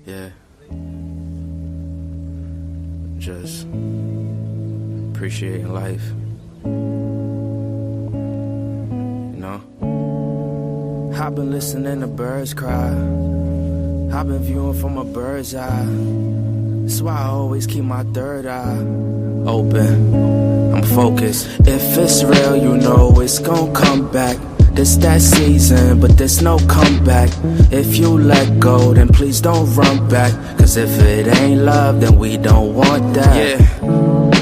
Yeah. Just appreciating life. You know? I've been listening to birds cry. I've been viewing from a bird's eye. That's why I always keep my third eye open. I'm focused. If it's real, you know it's gon' come back. This that season, but there's no comeback. If you let go, then please don't run back. Cause if it ain't love, then we don't want that. Yeah,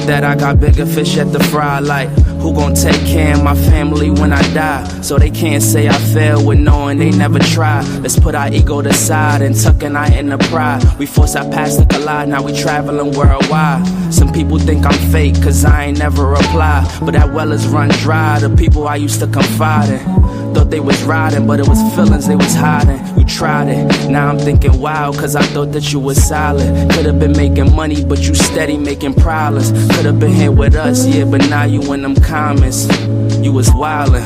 that I got bigger fish at the fry. Like, who gon' take care of my family when I die? So they can't say I failed with knowing they never tried. Let's put our ego to side and tucking our inner pride. We force our past to collide, now we traveling worldwide. Some people think I'm fake cause I ain't never reply. But that well is run dry, the people I used to confide in. Thought they was riding, but it was feelings they was hiding. You tried it, now I'm thinking wow, cause I thought that you was solid. Could've been making money, but you steady making problems. Could've been here with us, yeah, but now you in them comments. You was wildin'.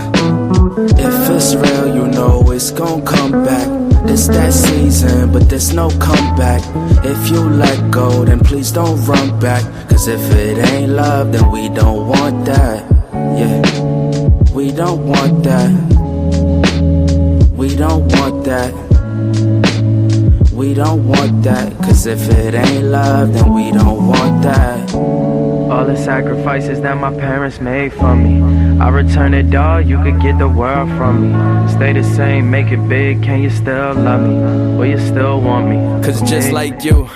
If it's real, you know it's gon' come back. This that season, but there's no comeback. If you let go, then please don't run back. Cause if it ain't love, then we don't want that. Yeah, we don't want that. We don't want that. We don't want that. Cause if it ain't love, then we don't want that. All the sacrifices that my parents made for me, I return it all, you could get the world from me. Stay the same, make it big, can you still love me? Will you still want me? Cause just like you,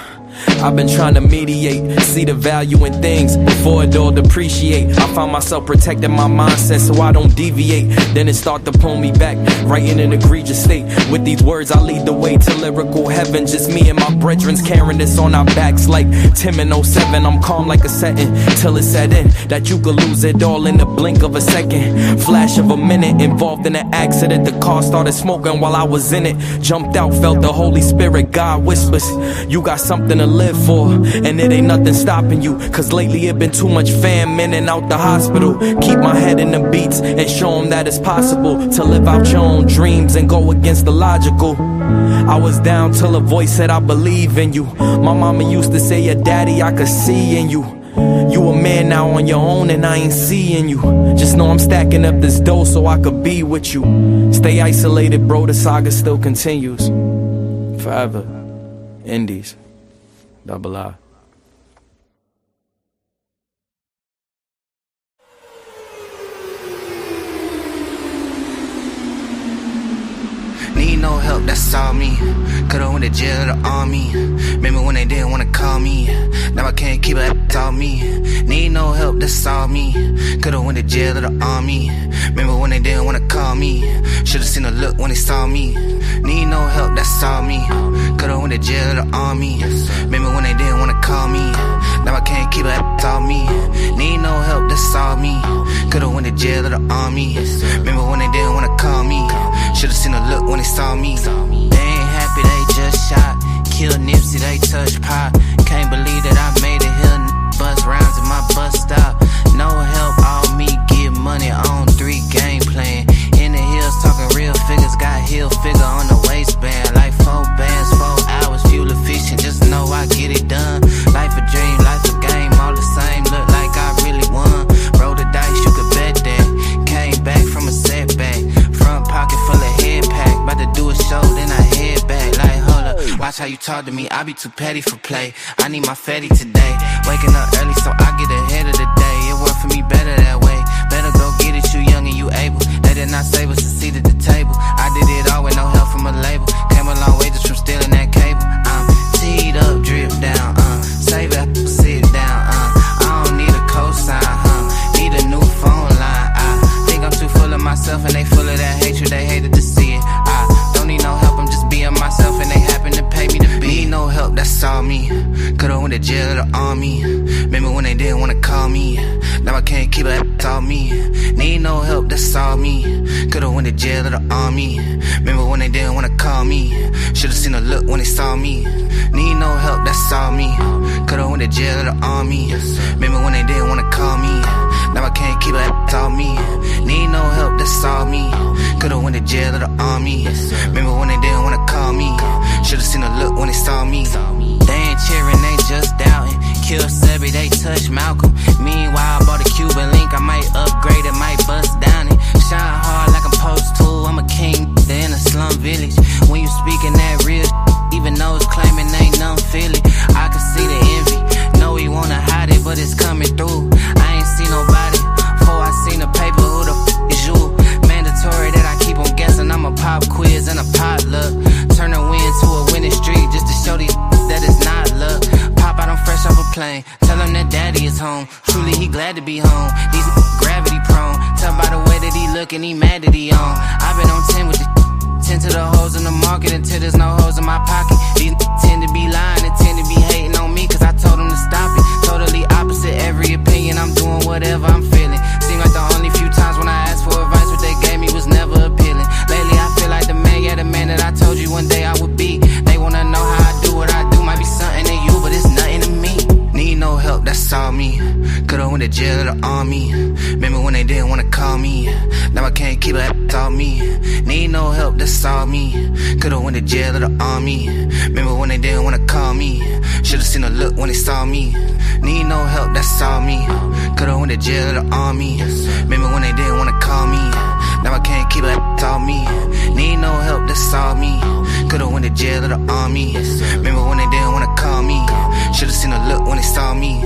I've been trying to mediate, see the value in things before it all depreciate. I found myself protecting my mindset so I don't deviate. Then it start to pull me back, right in an egregious state. With these words I lead the way to lyrical heaven. Just me and my brethrens carrying this on our backs like Tim in 07. I'm calm like a setting, till it set in that you could lose it all in the blink of a second. Flash of a minute, involved in an accident. The car started smoking while I was in it. Jumped out, felt the Holy Spirit. God whispers, you got something to live for, and it ain't nothing stopping you. Cause lately it been too much fam in and out the hospital. Keep my head in the beats and show them that it's possible to live out your own dreams and go against the logical. I was down till a voice said I believe in you. My mama used to say, yeah daddy, I could see in you. You a man now on your own and I ain't seeing you. Just know I'm stacking up this dough so I could be with you. Stay isolated bro, the saga still continues. Forever. Indies. Double I. Need no help, that's all me. Could've went to jail or the army. Remember when they didn't wanna call me. Now I can't keep it, that's all me. Need no help, that's all me. Could've went to jail or the army. Remember when they didn't wanna call me. Should've seen a look when they saw me. Need no help, that's all me. Could've went to jail or the army. Remember when they didn't wanna call me. Now I can't keep it, that's all me. Need no help, that's all me. Could've went to jail or the army. Remember when they didn't wanna call me. Should've seen a look when they saw me. They ain't happy, they just shot. Killed Nipsey, they touched pop. Can't believe that I made it here. Bus rounds in my bus stop. No help, all me, get money on 3 game plan. In the hills talking real figures, got heel figure on the waistband. Like 4 bands, 4 hours, fuel efficient, just know I get it done. Life a dream, life a game, all the same, look like I really won. Roll the dice, you could bet that. Came back from a setback. Front pocket full of head pack. About to do a show, then I head back. Like, hold up, watch how you talk to me. I be too petty for play. I need my fatty today. Waking up early so I get ahead of the day. It worked for me better that way. Better go get it, you young and you able. They did not save us a seat at the table. I did it all with no help from a label. Came a long way just from stealing that cable. Teed up, drip down, save it, sit down, I don't need a cosign, need a new phone line. I think I'm too full of myself and they full of that hatred, they hated to see it. I don't need no help, I'm just being myself and they happen to pay me to be. Need no help, that's all me. Could've went to jail or the army. Remember when they didn't wanna call me. Now I can't keep it, that's all me. Need no help, that's all me. Could've went to jail or the army. Remember when they didn't wanna call me. Should've seen a look when they saw me. Need no help, that's all me. Could've went to jail or the army. Remember when they didn't wanna call me. Now I can't keep it, that's all me. Need no help, that's all me. Could've went to jail or the army. Remember when they didn't wanna call me. Should've seen a look when they saw me. saw me. They ain't cheering, they just doubting. Kill Sebby, they touch Malcolm. Meanwhile, I bought a Cuban link, I might upgrade it, might bust down it. Shine hard like I'm supposed to, I'm a king, they in a slum village. When you speaking that real, even though it's claiming ain't none feel it. I can see the envy, know he wanna hide it, but it's coming through. I ain't seen nobody, before I seen the paper, who the is you? Mandatory that I keep on guessing, I'm a pop quiz and a potluck. Turn a win to a winning streak, just to show these that it's not luck. Pop out, I'm fresh off a plane, tell him that daddy is home. Truly he glad to be home, these gravity prone. Tell by the way that he looking, he mad that he on. I been on 10 with the 10 to the hoes in the market until there's no hoes in my pocket. These tend to be lying and tend to be hating on me, cause I told them to stop it. Totally opposite every opinion, I'm doing whatever I'm feeling. Seem like the only few times when I asked for advice, what they gave me was never appealing. Lately I feel like the man, yeah, the man that I told you one day I would be. They wanna know how I do what I do, might be something to you, but it's nothing to me. Need no help, that's all me. Could've went to jail or the army. Remember when they didn't wanna call me. Now I can't keep it all me. Need no help, that's all me. Could've went to jail or the army. Remember when they didn't wanna call me. Should've seen a look when they saw me. Need no help, that's all me. Could've went to jail or the army. Remember when they didn't wanna call me. Now I can't keep it all me. Need no help, that's all me. Could've went to jail or the army. Remember when they didn't wanna call me. Should've seen a look when they saw me.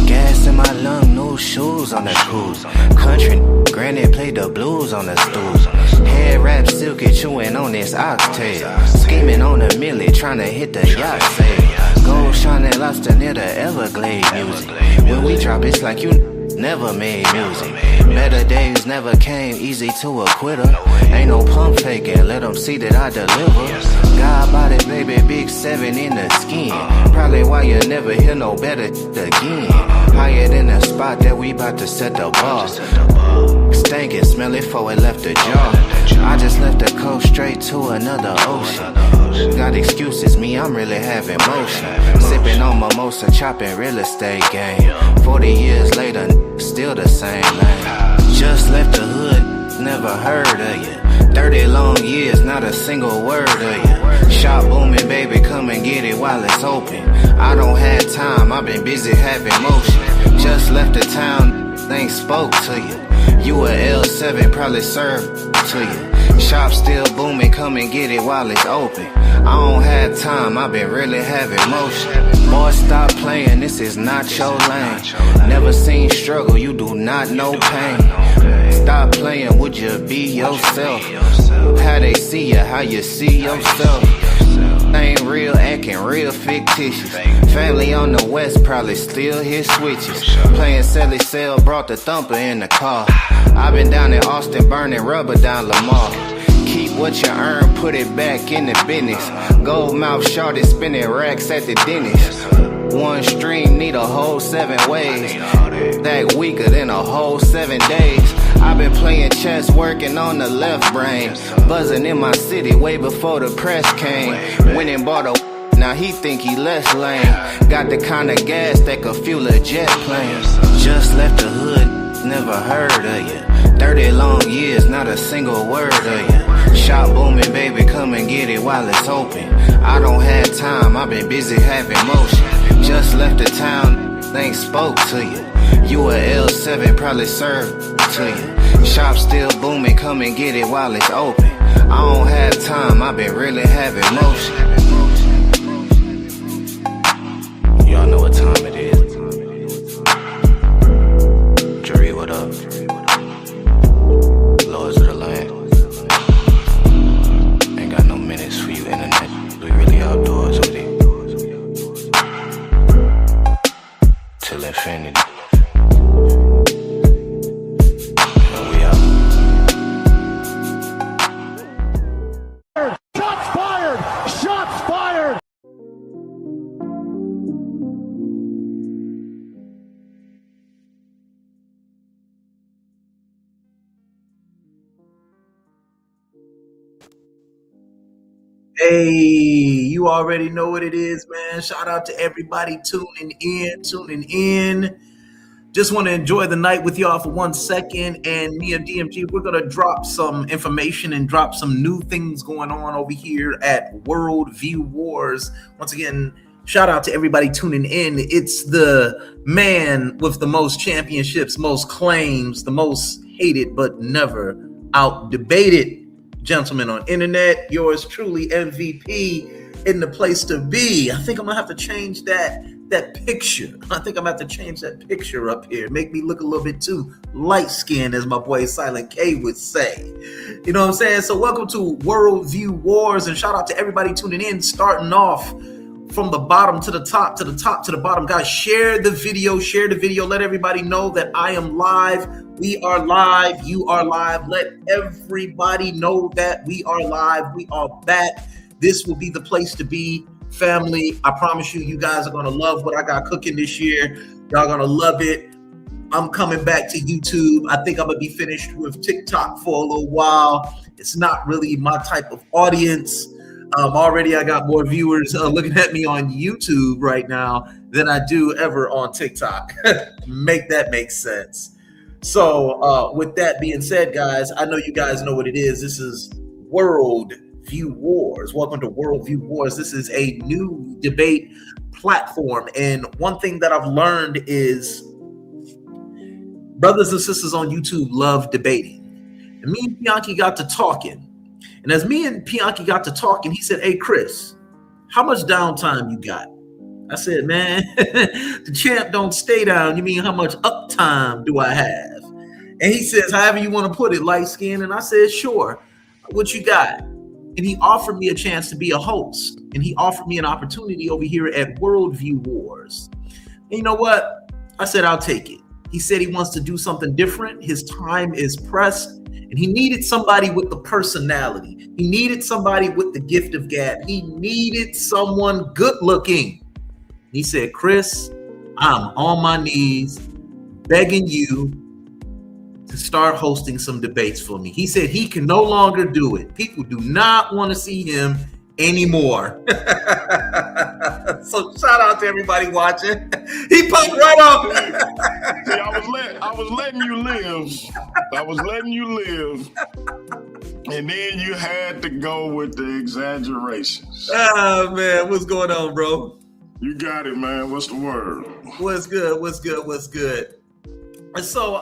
Gas in my lung, new new shoes on the coupe. Country granny played the blues on the stoop. Head wrap silky chewing on this oxtail. Scheming on the millie trying to hit the yacht sail. Gold shining lobster near the Everglade music. When we drop it's like you never made music. Better days never came easy to a quitter. Ain't no pump faking, let them see that I deliver. God body, baby, big 7 in the skin. Probably why you never hear no better again. Higher than the spot that we bout to set the bar. Stankin', smell it before it left the jar. I just left the coast straight to another ocean. Got excuses, me, I'm really having motion. Sipping on mimosa, chopping real estate game. 40 years later, still the same lane. Just left the hood, never heard of you. 30 long years, not a single word of you. Shop booming, baby, come and get it while it's open. I don't have time, I've been busy having motion. Just left the town, things spoke to you. You a L7, probably served to you. Shop still booming, come and get it while it's open. I don't have time, I've been really having motion. Boy, stop playing, this is not your lane. Never seen struggle, you do not know pain. Stop playing, would you be yourself? How they see you, how you see yourself. Ain't real, acting real fictitious. Family on the west probably still hit switches. Playing Sally Cell, brought the thumper in the car. I been down in Austin burning rubber down Lamar. Keep what you earn, put it back in the business. Gold mouth shorty spinning racks at the dentist. One stream need a whole 7 ways. That weaker than a whole 7 days. I've been playing chess, working on the left brain. Buzzing in my city way before the press came. Went and bought a now he think he less lame. Got the kind of gas that could fuel a jet plane. Just left the hood, never heard of you. 30 long years, not a single word of you. Shop booming, baby, come and get it while it's open. I don't have time, I've been busy having motion. Just left the town, things spoke to you. You a L7, probably served to you. Shop still booming, come and get it while it's open. I don't have time, I've been really having motion. Y'all know what time it is. Jury, what up? Lords of the land. Ain't got no minutes for you, internet. We really outdoors with it. Till infinity. And we out. Shots fired! Shots fired! Hey, you already know what it is, man. Shout out to everybody tuning in. Just want to enjoy the night with y'all for 1 second. And me and DMG, we're going to drop some information and drop some new things going on over here at Worldview Warz. Once again, shout out to everybody tuning in. It's the man with the most championships, most claims, the most hated but never out debated gentleman on internet. Yours truly, MVP, in the place to be. I think I'm gonna have to change that picture. I think I'm gonna have to change that picture up here. Make me look a little bit too light-skinned, as my boy Silent K would say. You know what I'm saying? So welcome to Worldview Warz, and shout out to everybody tuning in, starting off from the bottom to the top, to the top to the bottom. Guys, share the video. Let everybody know that I am live. We are live. You are live. Let everybody know that we are live. We are back. This will be the place to be, family. I promise you, you guys are going to love what I got cooking this year. Y'all going to love it. I'm coming back to YouTube. I think I'm going to be finished with TikTok for a little while. It's not really my type of audience. Already I got more viewers looking at me on YouTube right now than I do ever on TikTok. Make that make sense. So with that being said, guys, I know you guys know what it is. This is Worldview Warz. Welcome to Worldview Warz. This is a new debate platform. And one thing that I've learned is brothers and sisters on YouTube love debating. And me and Bianchi got to talking. And as me and Bianchi got to talking, he said, "Hey, Chris, how much downtime you got?" I said, man, the champ don't stay down. You mean how much uptime do I have? And he says, however you want to put it, light skin. And I said, sure. What you got? And he offered me a chance to be a host. And he offered me an opportunity over here at Worldview Warz. And you know what? I said, I'll take it. He said he wants to do something different. His time is pressed. And he needed somebody with the personality. He needed somebody with the gift of gab. He needed someone good looking. He said, Chris, I'm on my knees begging you to start hosting some debates for me. He said he can no longer do it. People do not want to see him anymore. So shout out to everybody watching. He popped right off. See, I was letting you live. I was letting you live. And then you had to go with the exaggerations. Oh, man. What's going on, bro? You got it, man. What's the word? What's good? What's good? What's good? And so,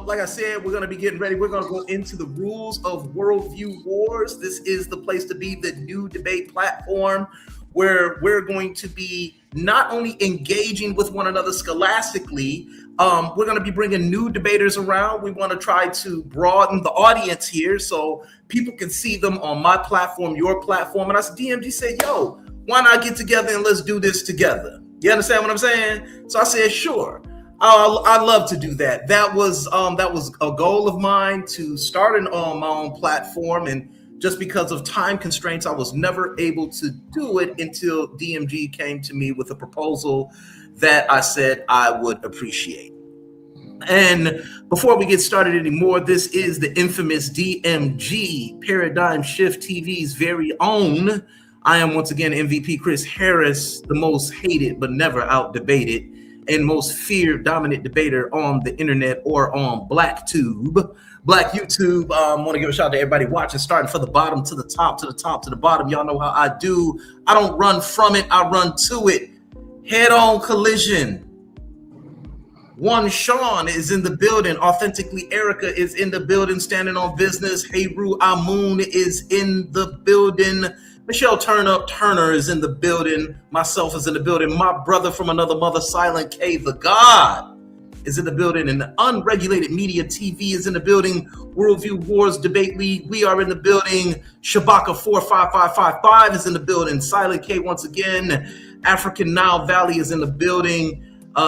like I said, we're going to be getting ready. We're going to go into the rules of Worldview Warz. This is the place to be, the new debate platform where we're going to be not only engaging with one another scholastically, we're going to be bringing new debaters around. We want to try to broaden the audience here so people can see them on my platform, your platform. And I said, DMG said, yo, why not get together and let's do this together? You understand what I'm saying? So I said, sure. I love to do that. That was a goal of mine to start my own platform, and just because of time constraints, I was never able to do it until DMG came to me with a proposal that I said I would appreciate. And before we get started anymore, this is the infamous DMG Paradigm Shift TV's very own. I am once again MVP Chris Harris, the most hated but never out-debated and most feared dominant debater on the internet or on Black YouTube. Want to give a shout out to everybody watching, starting from the bottom to the top, to the top, to the bottom. Y'all know how I do. I don't run from it. I run to it. Head-on collision. One Sean is in the building. Authentically Erica is in the building, standing on business. Heyru Amun is in the building. Michelle Turner is in the building. Myself is in the building. My brother from another mother, Silent K, the God, is in the building. And the Unregulated Media TV is in the building. Worldview Warz Debate League, we are in the building. Shabaka 45555 is in the building. Silent K once again. African Nile Valley is in the building.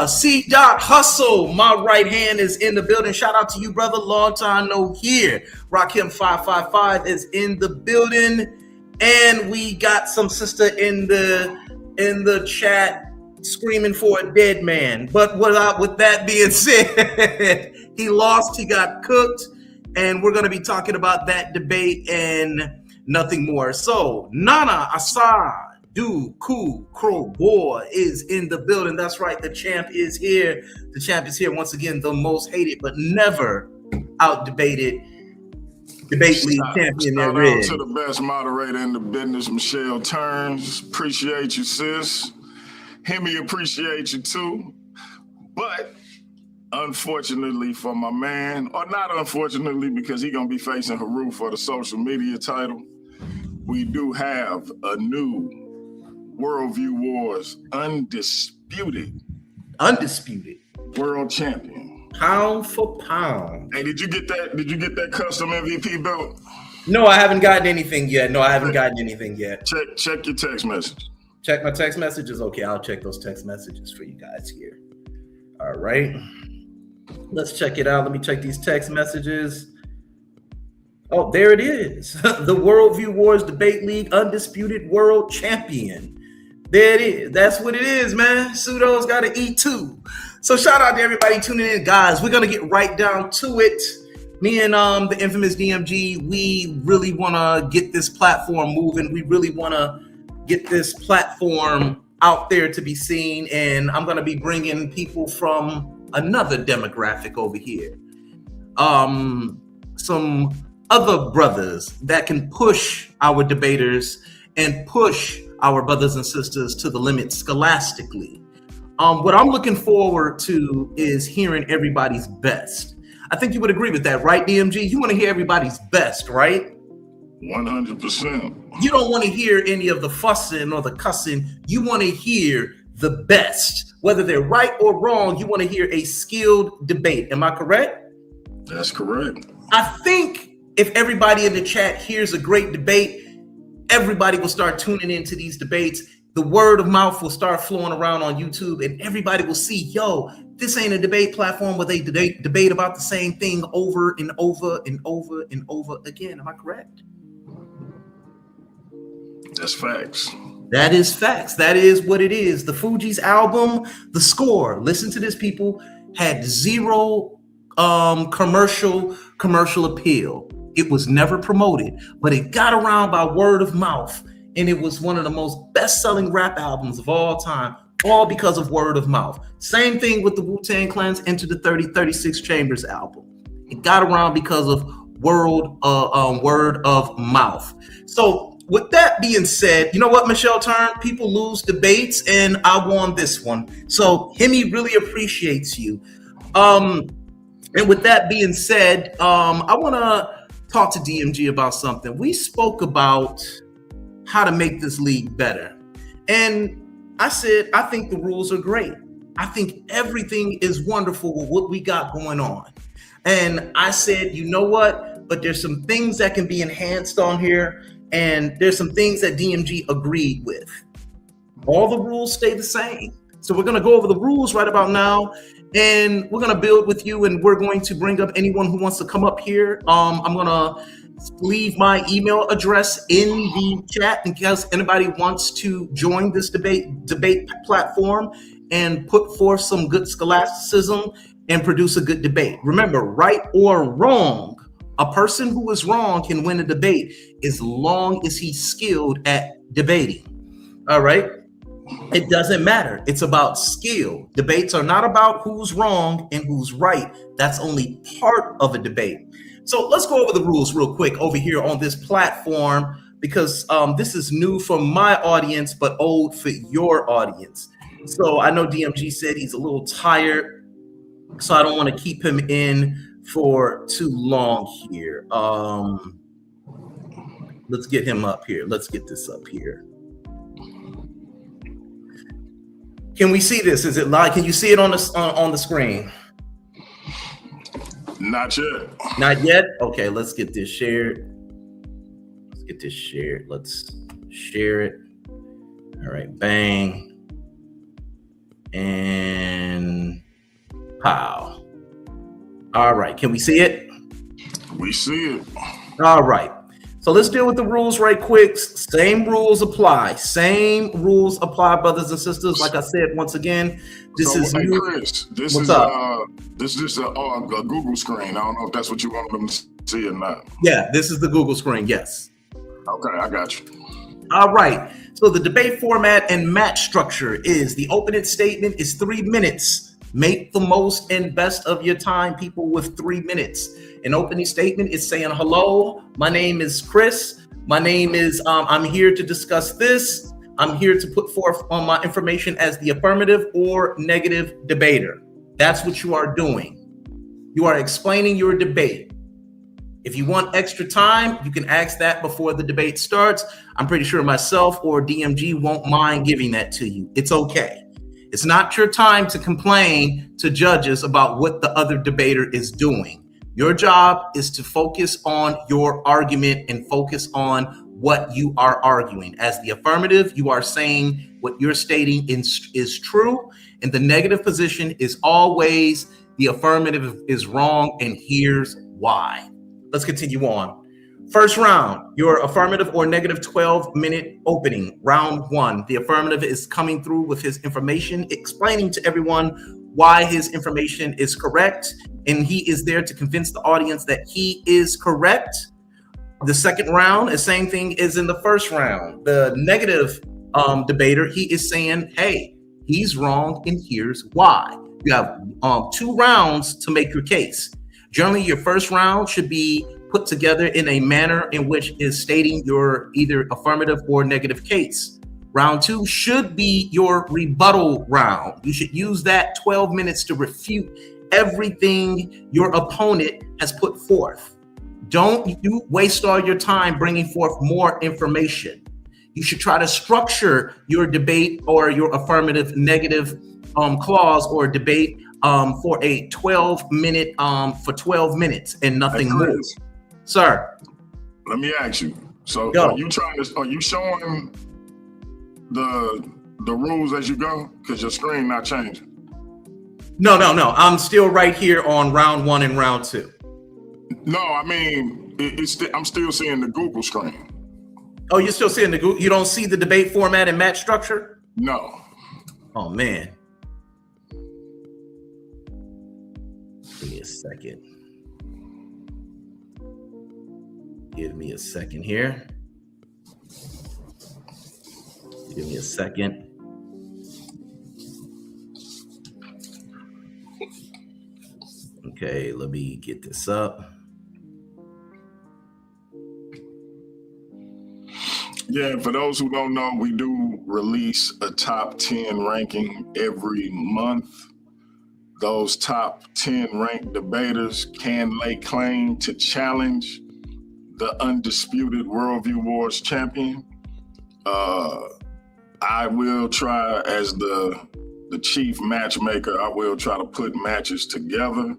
C. Hustle, my right hand, is in the building. Shout out to you, brother. Long time no here. Rakim 555 is in the building. And we got some sister in the chat screaming for a dead man. But with that being said, he lost, he got cooked, and we're going to be talking about that debate and nothing more. So Nana Asad, Du Ku Crow Boy is in the building. That's right, the champ is here. The champ is here once again, the most hated but never out-debated debate league champion there is. To the best moderator in the business, Michelle Turns. Appreciate you, sis. Hemi appreciate you too. But unfortunately for my man, or not unfortunately because he's gonna be facing Haru for the social media title, we do have a new Worldview Warz undisputed world champion. Pound for pound. Hey, did you get that custom MVP belt? No, I haven't gotten anything yet. Check your text message. Check my text messages. Okay, I'll check those text messages for you guys here. All right. Let's check it out. Let me check these text messages. Oh, there it is. The Worldview Warz Debate League Undisputed World Champion. There it is. That's what it is, man. Pseudo's got to eat too. So shout out to everybody tuning in, guys. We're gonna get right down to it. Me and the infamous DMG, we really want to get this platform moving. We really want to get this platform out there to be seen. And I'm gonna be bringing people from another demographic over here. Some other brothers that can push our debaters and push our brothers and sisters to the limit scholastically. What I'm looking forward to is hearing everybody's best. I think you would agree with that, right, DMG? You want to hear everybody's best, right? 100%. You don't want to hear any of the fussing or the cussing. You want to hear the best. Whether they're right or wrong, you want to hear a skilled debate. Am I correct? That's correct. I think if everybody in the chat hears a great debate, everybody will start tuning into these debates. The word of mouth will start flowing around on YouTube, and everybody will see, yo, this ain't a debate platform where they debate about the same thing over and over and over and over again. Am I correct? That's facts. That is facts. That is what it is. The Fugees album, The Score, listen to this, people, had zero commercial appeal. It was never promoted, but it got around by word of mouth, and it was one of the most best-selling rap albums of all time, all because of word of mouth. Same thing with the Wu-Tang Clan's Enter the 3036 Chambers album. It got around because of word of mouth. So with that being said, you know what, Michelle Turn? People lose debates, and I won this one. So Hemi really appreciates you. And with that being said, I want to talk to DMG about something. We spoke about how to make this league better. And I said, I think the rules are great. I think everything is wonderful with what we got going on. And I said, you know what? But there's some things that can be enhanced on here. And there's some things that DMG agreed with. All the rules stay the same. So we're going to go over the rules right about now. And we're going to build with you, and we're going to bring up anyone who wants to come up here. I'm going to leave my email address in the chat in case anybody wants to join this debate platform and put forth some good scholasticism and produce a good debate. Remember, right or wrong, a person who is wrong can win a debate as long as he's skilled at debating. All right? It doesn't matter. It's about skill. Debates are not about who's wrong and who's right. That's only part of a debate. So let's go over the rules real quick over here on this platform, because this is new for my audience, but old for your audience. So I know DMG said he's a little tired, so I don't want to keep him in for too long here. Let's get him up here. Let's get this up here. Can we see this? Is it live? Can you see it on the screen? Not yet. Not yet? Okay, let's get this shared. Let's share it. All right, bang. And pow. All right, can we see it? We see it. All right. So let's deal with the rules right quick. Same rules apply. Same rules apply, brothers and sisters. Like I said, once again, this is new. Chris, this is a Google screen. I don't know if that's what you want them to see or not. Yeah, this is the Google screen. Yes. Okay, I got you. All right. So the debate format and match structure is the opening statement is 3 minutes. Make the most and best of your time, people, with 3 minutes. An opening statement is saying, hello, my name is Chris. My name is, I'm here to discuss this. I'm here to put forth on my information as the affirmative or negative debater. That's what you are doing. You are explaining your debate. If you want extra time, you can ask that before the debate starts. I'm pretty sure myself or DMG won't mind giving that to you. It's okay. It's not your time to complain to judges about what the other debater is doing. Your job is to focus on your argument and focus on what you are arguing. As the affirmative, you are saying what you're stating is true, and the negative position is always the affirmative is wrong, and here's why. Let's continue on. First round, your affirmative or negative 12-minute opening. Round 1, the affirmative is coming through with his information, explaining to everyone why his information is correct, and he is there to convince the audience that he is correct. The second round, the same thing as in the first round. The negative debater, he is saying, hey, he's wrong, and here's why. You have 2 rounds to make your case. Generally, your first round should be put together in a manner in which is stating your either affirmative or negative case. Round 2 should be your rebuttal round. You should use that 12 minutes to refute everything your opponent has put forth. Don't you waste all your time bringing forth more information. You should try to structure your debate or your affirmative negative clause or debate for a 12-minute for 12 minutes and nothing more. Sir, let me ask you. So go. are you showing the rules as you go? Because your screen not changing. No. I'm still right here on round 1 and round 2. No, I mean, I'm still seeing the Google screen. Oh, you're still seeing the Google? You don't see the debate format and match structure? No. Oh, man. Give me a second. Give me a second here. Give me a second. Okay, let me get this up. Yeah, for those who don't know, we do release a top 10 ranking every month. Those top 10 ranked debaters can lay claim to challenge the undisputed Worldview Warz champion. I will try, as the chief matchmaker, I will try to put matches together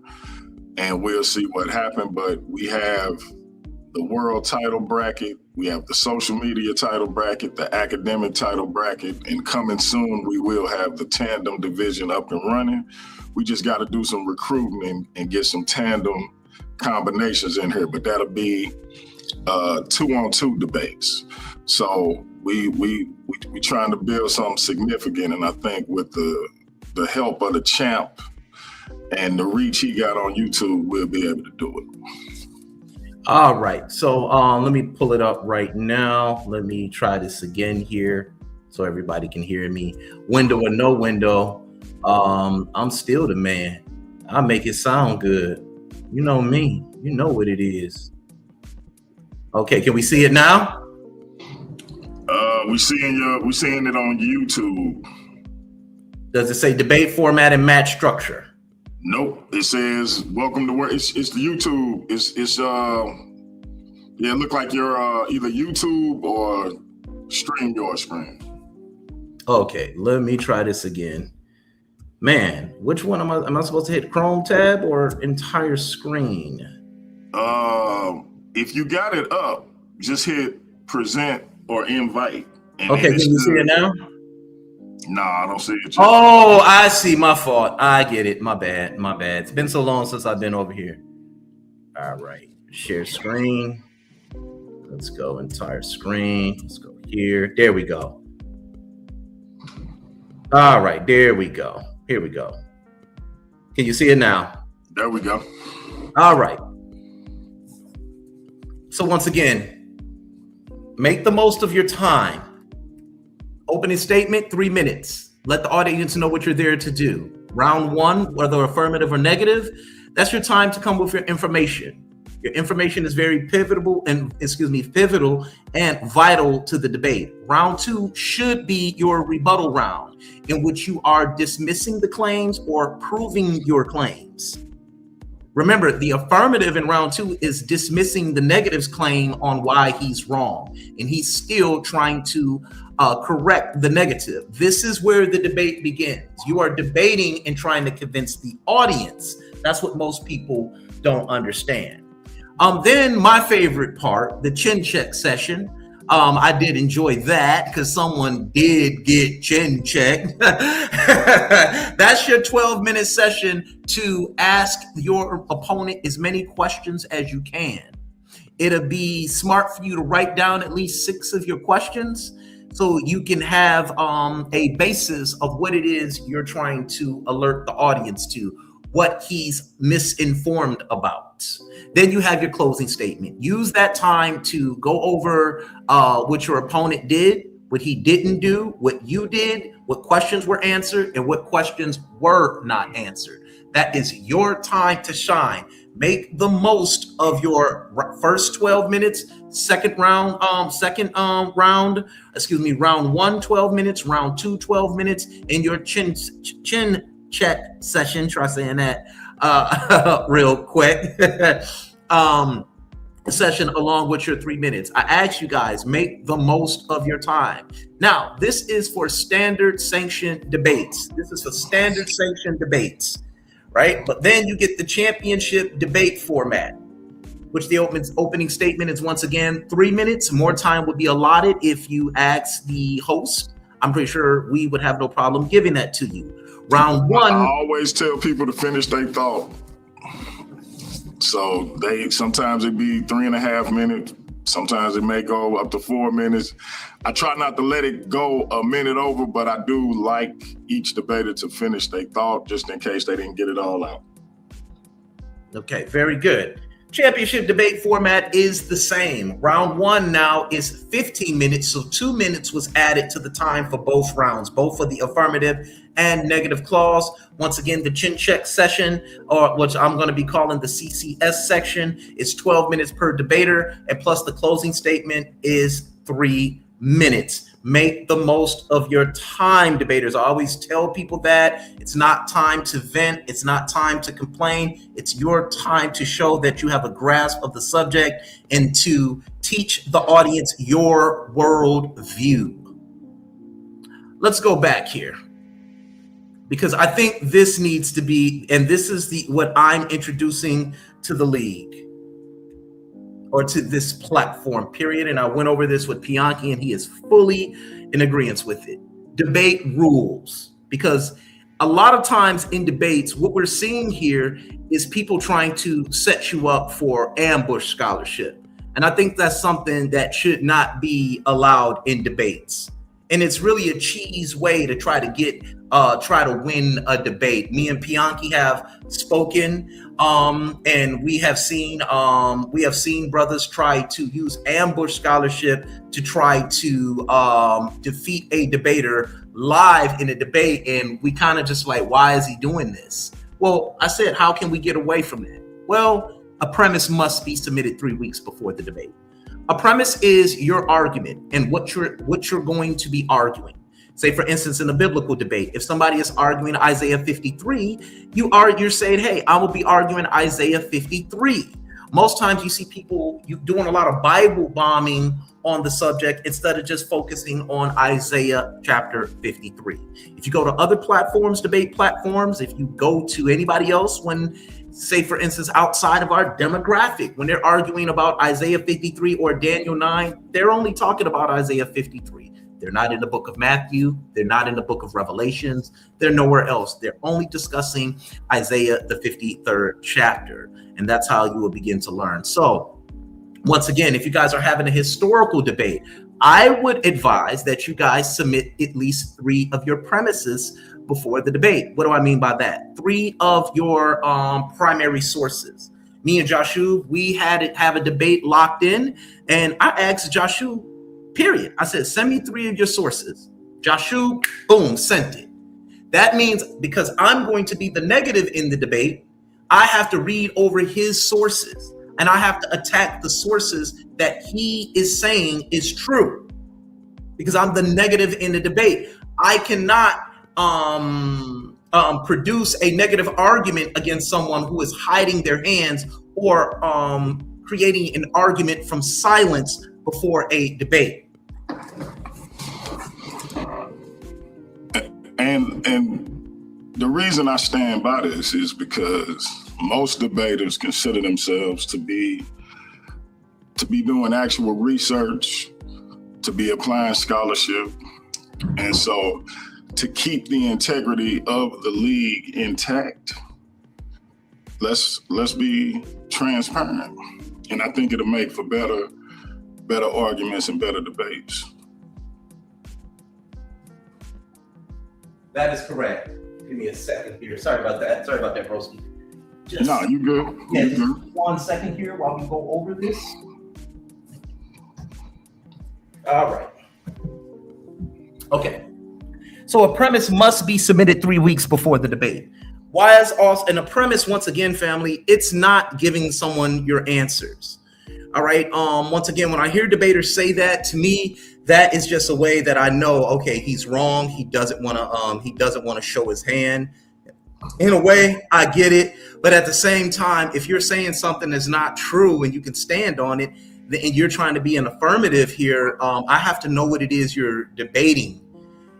and we'll see what happens. But we have the world title bracket, we have the social media title bracket, the academic title bracket, and coming soon, we will have the tandem division up and running. We just got to do some recruiting and get some tandem combinations in here, but that'll be 2-on-2 debates. So we trying to build something significant, and I think with the help of the champ and the reach he got on YouTube, we'll be able to do it. All right, so let me pull it up right now. Let me try this again here so everybody can hear me. Window or no window, I'm still the man. I make it sound good. You know me. You know what it is. Okay, can we see it now? We're seeing it on YouTube. Does it say debate format and match structure? Nope. It says welcome to work. It's the YouTube. It look like you're either YouTube or StreamYard screen. Okay, let me try this again. Man, which one am I supposed to hit? Chrome tab or entire screen? If you got it up, just hit present or invite. Okay, can you see it now? No, I don't see it yet. Oh, I see. My fault. I get it. My bad. It's been so long since I've been over here. All right. Share screen. Let's go entire screen. Let's go here. There we go. All right. There we go. Here we go. Can you see it now? There we go. All right. So once again, make the most of your time. Opening statement, 3 minutes. Let the audience know what you're there to do. Round 1, whether affirmative or negative, that's your time to come with your information. Your information is very pivotal and vital to the debate. Round 2 should be your rebuttal round, in which you are dismissing the claims or proving your claims. Remember, the affirmative in round 2 is dismissing the negative's claim on why he's wrong, and he's still trying to correct the negative. This is where the debate begins. You are debating and trying to convince the audience. That's what most people don't understand. Then my favorite part, the chin check session. I did enjoy that because someone did get chin checked. That's your 12-minute session to ask your opponent as many questions as you can. It'll be smart for you to write down at least 6 of your questions so you can have a basis of what it is you're trying to alert the audience to, what he's misinformed about. Then you have your closing statement. Use that time to go over what your opponent did, what he didn't do, what you did, what questions were answered, and what questions were not answered. That is your time to shine. Make the most of your first 12 minutes, round 1, 12 minutes, round 2, 12 minutes, and your chin check session. Try saying that real quick. session along with your 3 minutes. I asked you guys, make the most of your time. Now, this is for standard sanctioned debates. This is for standard sanctioned debates, right? But then you get the championship debate format, which the opening statement is once again 3 minutes. More time would be allotted if you ask the host. I'm pretty sure we would have no problem giving that to you. Round one. I always tell people to finish their thought. So sometimes it be 3.5 minutes. Sometimes it may go up to 4 minutes. I try not to let it go a minute over, but I do like each debater to finish their thought just in case they didn't get it all out. Okay, very good. Championship debate format is the same. Round one now is 15 minutes, so 2 minutes was added to the time for both rounds, both for the affirmative and negative clause. Once again, the chin check session, or which I'm going to be calling the CCS section, is 12 minutes per debater, and plus the closing statement is 3 minutes. Make the most of your time, debaters. I always tell people that it's not time to vent. It's not time to complain. It's your time to show that you have a grasp of the subject and to teach the audience your worldview. Let's go back here, because I think this needs to be, and this is what I'm introducing to the league, or to this platform, period. And I went over this with Bianchi, and he is fully in agreement with it. Debate rules. Because a lot of times in debates, what we're seeing here is people trying to set you up for ambush scholarship. And I think that's something that should not be allowed in debates. And it's really a cheese way to try to win a debate. Me and Bianchi have spoken, and we have seen brothers try to use ambush scholarship to try to defeat a debater live in a debate. And we kind of just like, why is he doing this? Well, I said, how can we get away from that? Well, a premise must be submitted 3 weeks before the debate. A premise is your argument and what you're going to be arguing. Say, for instance, in a biblical debate, if somebody is arguing Isaiah 53, you're saying, hey, I will be arguing Isaiah 53. Most times you see people doing a lot of Bible bombing on the subject instead of just focusing on Isaiah chapter 53. If you go to other platforms, debate platforms, if you go to anybody else, when, say, for instance, outside of our demographic, when they're arguing about Isaiah 53 or Daniel 9, they're only talking about Isaiah 53. They're not in the book of Matthew. They're not in the book of Revelations. They're nowhere else. They're only discussing Isaiah, the 53rd chapter. And that's how you will begin to learn. So once again, if you guys are having a historical debate, I would advise that you guys submit at least 3 of your premises before the debate. What do I mean by that? 3 of your primary sources. Me and Joshua, we have a debate locked in, and I asked Joshua, period. I said, send me 3 of your sources. Joshua, boom, sent it. That means because I'm going to be the negative in the debate, I have to read over his sources, and I have to attack the sources that he is saying is true, because I'm the negative in the debate. I cannot produce a negative argument against someone who is hiding their hands or creating an argument from silence before a debate. And the reason I stand by this is because most debaters consider themselves to be doing actual research, to be applying scholarship, and so to keep the integrity of the league intact, let's be transparent. And I think it'll make for better arguments and better debates. That is correct. Give me a second here. Sorry about that, broski. No, you good. Yeah, You just good. 1 second here while we go over this. All right. Okay. So a premise must be submitted 3 weeks before the debate. Why is also, and a premise, once again, family, it's not giving someone your answers. All right. Once again, when I hear debaters say that, to me, that is just a way that I know, okay, he's wrong. He doesn't want to show his hand. In a way, I get it. But at the same time, if you're saying something that's not true and you can stand on it, and you're trying to be an affirmative here, I have to know what it is you're debating.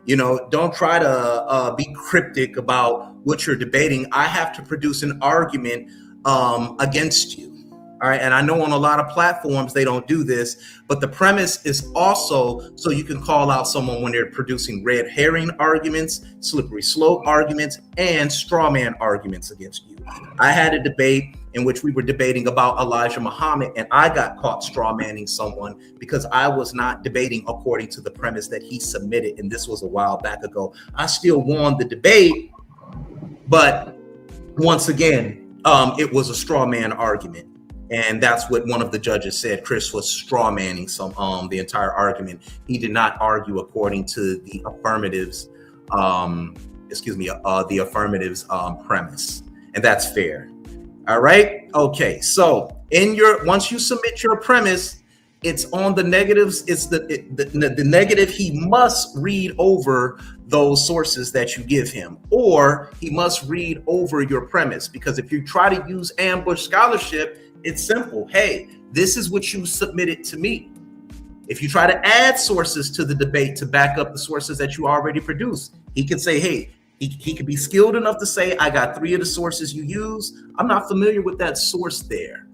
Don't try to be cryptic about what you're debating. I have to produce an argument against you. All right. And I know on a lot of platforms, they don't do this, but the premise is also so you can call out someone when they're producing red herring arguments, slippery slope arguments, and straw man arguments against you. I had a debate in which we were debating about Elijah Muhammad, and I got caught straw manning someone because I was not debating according to the premise that he submitted. And this was a while back ago. I still won the debate, but once again, it was a straw man argument. And that's what one of the judges said. Chris was straw manning the entire argument. He did not argue according to the affirmatives, the affirmatives premise, and that's fair. All right. Okay. So once you submit your premise, it's on the negatives. It's the negative. He must read over those sources that you give him, or he must read over your premise. Because if you try to use ambush scholarship, it's simple. Hey, this is what you submitted to me. If you try to add sources to the debate to back up the sources that you already produced, he could say, hey, he could be skilled enough to say, I got 3 of the sources you use. I'm not familiar with that source there.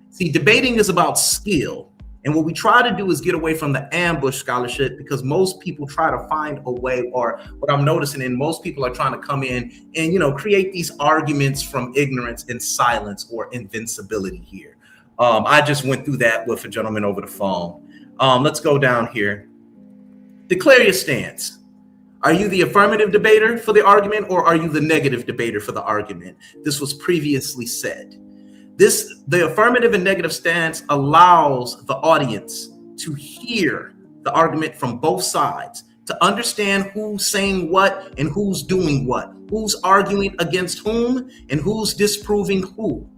See, debating is about skill. And what we try to do is get away from the ambush scholarship, because most people try to find a way, or what I'm noticing, and most people are trying to come in and, create these arguments from ignorance and silence or invincibility here. I just went through that with a gentleman over the phone. Let's go down here. Declare your stance. Are you the affirmative debater for the argument, or are you the negative debater for the argument? This was previously said. The affirmative and negative stance allows the audience to hear the argument from both sides, to understand who's saying what and who's doing what, who's arguing against whom and who's disproving who.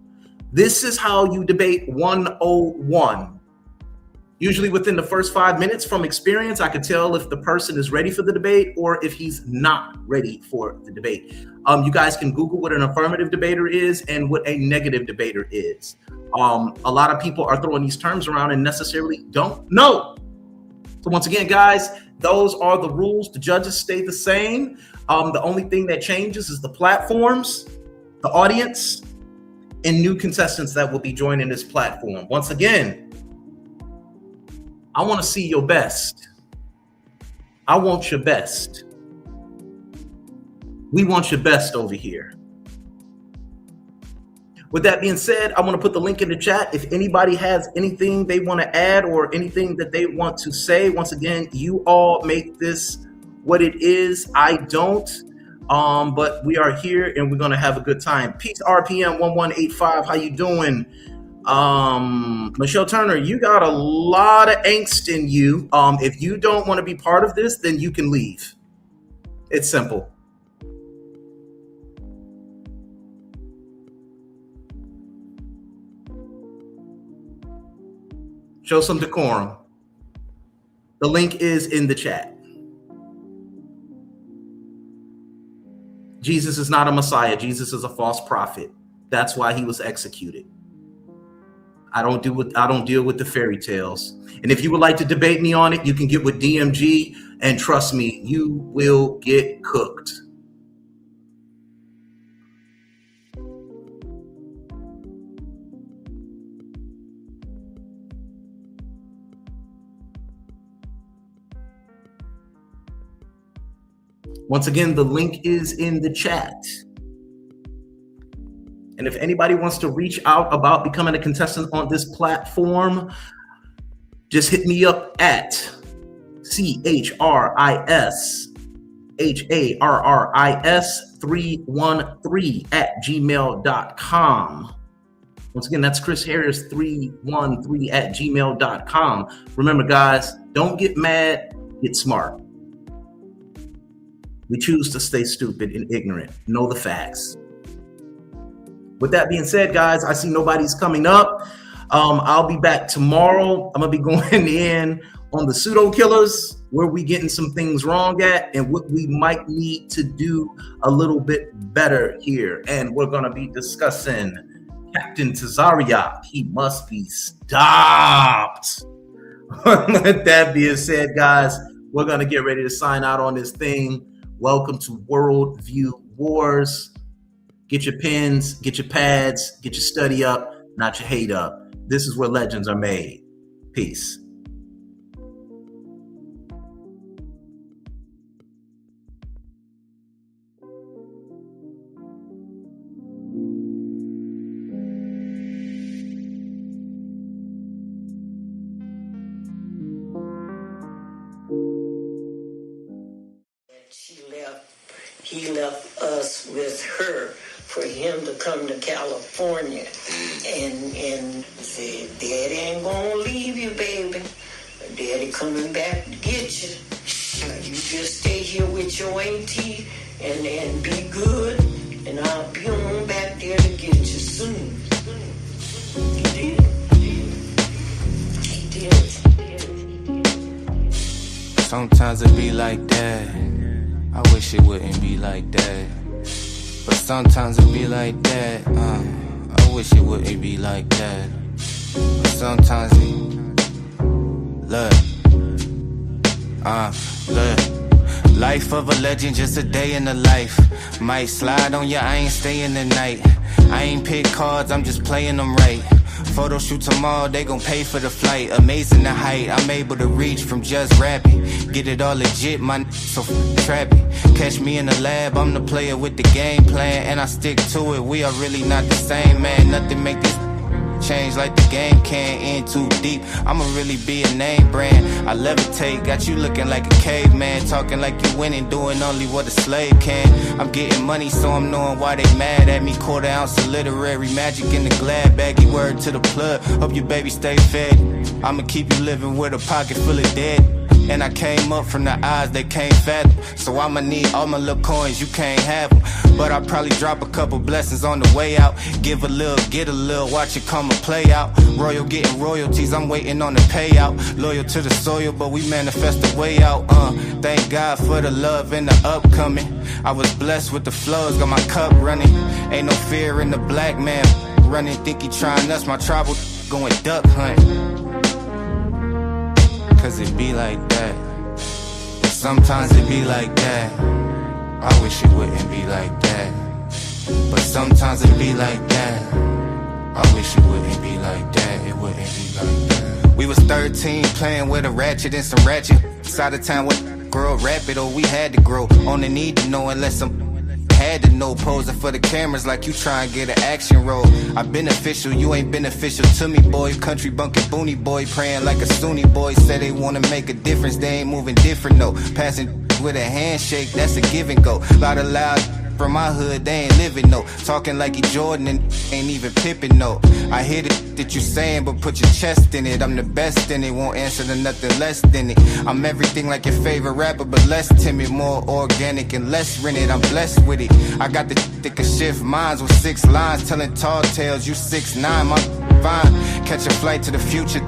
This is how you debate 101. Usually within the first 5 minutes, from experience, I could tell if the person is ready for the debate or if he's not ready for the debate. You guys can Google what an affirmative debater is and what a negative debater is. A lot of people are throwing these terms around and necessarily don't know. So once again, guys, those are the rules. The judges stay the same. The only thing that changes is the platforms, the audience, and new contestants that will be joining this platform. Once again, I want to see your best. I want your best. We want your best over here. With that being said, I want to put the link in the chat. If anybody has anything they want to add or anything that they want to say, once again, you all make this what it is. I don't. But we are here and we're going to have a good time. Peace RPM 1185. How you doing? Michelle Turner, you got a lot of angst in you. If you don't want to be part of this, then you can leave. It's simple. Show some decorum. The link is in the chat. Jesus is not a Messiah. Jesus is a false prophet. That's why he was executed. I don't deal with the fairy tales. And if you would like to debate me on it, you can get with DMG, and trust me, you will get cooked. Once again, the link is in the chat. And if anybody wants to reach out about becoming a contestant on this platform, just hit me up at CHRIS313@gmail.com. Once again, that's Chris Harris 313@gmail.com. Remember, guys, don't get mad, get smart. We choose to stay stupid and ignorant. Know the facts. With that being said, guys, I see nobody's coming up. I'll be back tomorrow. I'm going to be going in on the pseudo killers. where we getting some things wrong at and what we might need to do a little bit better here. And we're going to be discussing Captain Tazariak. He must be stopped. With that being said, guys, we're going to get ready to sign out on this thing. Welcome to Worldview Warz. Get your pens, get your pads, get your study up, not your hate up. This is where legends are made. Peace. He left us with her for him to come to California and said, Daddy ain't gonna leave you, baby. Daddy coming back to get you. You just stay here with your auntie and be good, and I'll be on back there to get you soon. He did. He did. Sometimes it be like that. I wish it wouldn't be like that. But sometimes it be like that. I wish it wouldn't be like that. But sometimes it look. Life of a legend, just a day in the life. Might slide on ya, I ain't staying the night. I ain't pick cards, I'm just playing them right. Photo shoot tomorrow, they gon' pay for the flight. Amazing the height I'm able to reach from just rapping. Get it all legit, my so trapping. Catch me in the lab, I'm the player with the game plan, and I stick to it. We are really not the same, man. Nothing make this change like the game can't end too deep. I'ma really be a name brand. I levitate, got you looking like a caveman, talking like you winning, doing only what a slave can. I'm getting money, so I'm knowing why they mad at me. Quarter ounce of literary magic in the glad baggy. Word to the plug, hope your baby stay fed. I'ma keep you living with a pocket full of dead. And I came up from the eyes they can't fathom. So I'ma need all my little coins, you can't have them. But I'll probably drop a couple blessings on the way out. Give a little, get a little, watch it come and play out. Royal getting royalties, I'm waiting on the payout. Loyal to the soil, but we manifest the way out. Thank God for the love and the upcoming. I was blessed with the flows, got my cup running. Ain't no fear in the black man running. Think he trying us, my tribal going duck hunting. Cause it be like that. But sometimes it be like that. I wish it wouldn't be like that. But sometimes it be like that. I wish it wouldn't be like that. It wouldn't be like that. We was 13 playing with a ratchet and some ratchet. Side of town with grow rapid, or we had to grow. On the need to know unless some had to know. Posing for the cameras like you try and get an action role. I beneficial, you ain't beneficial to me, boy. Country bunkin' boony boy, praying like a Sunni boy. Say they wanna make a difference, they ain't moving different, no. Passing with a handshake, that's a give and go. Lot of loud from my hood, they ain't living, no. Talking like he Jordan and ain't even Pippin, no. I hear that you saying, but put your chest in it. I'm the best in it, won't answer to nothing less than it. I'm everything like your favorite rapper, but less timid. More organic and less rented, I'm blessed with it. I got the that can shift minds with 6 lines. Telling tall tales, you 6'9", my fine. Catch a flight to the future.